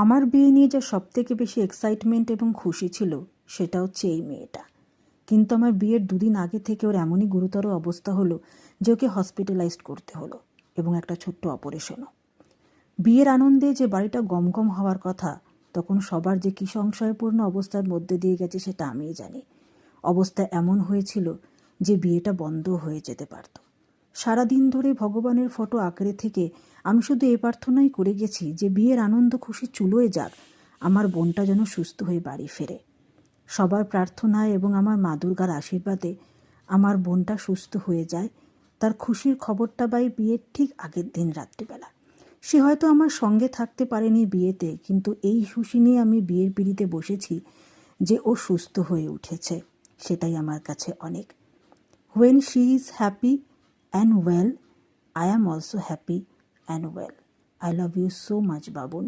আমার বিয়ে নিয়ে যা সবথেকে বেশি এক্সাইটমেন্ট এবং খুশি ছিল সেটা হচ্ছে এই মেয়েটা। কিন্তু আমার বিয়ের 2 দিন আগে থেকে ওর এমনই গুরুতর অবস্থা হলো যে ওকে হসপিটালাইজড করতে হলো, এবং একটা ছোট্ট অপারেশনও। বিয়ের আনন্দে যে বাড়িটা গমগম হওয়ার কথা, তখন সবার যে কী সংশয়পূর্ণ অবস্থার মধ্যে দিয়ে গেছে সেটা আমিই জানি। অবস্থা এমন হয়েছিল যে বিয়েটা বন্ধ হয়ে যেতে পারত। সারাদিন ধরে ভগবানের ফটো আঁকড়ে থেকে আমি শুধু এ প্রার্থনাই করে গেছি যে বিয়ের আনন্দ খুশি চুলোয় যাক, আমার বোনটা যেন সুস্থ হয়ে বাড়ি ফেরে। সবার প্রার্থনায় এবং আমার মা দুর্গার আশীর্বাদে আমার বোনটা সুস্থ হয়ে যায়। তার খুশির খবরটা পাই বিয়ের ঠিক আগের দিন রাত্রিবেলা। সে হয়তো আমার সঙ্গে থাকতে পারেনি বিয়েতে, কিন্তু এই খুশি নিয়ে আমি বিয়ের পিঁড়িতে বসেছি যে ও সুস্থ হয়ে উঠেছে, সেটাই আমার কাছে অনেক। When she is happy and well, I am also happy and well. I love you so much, Babun.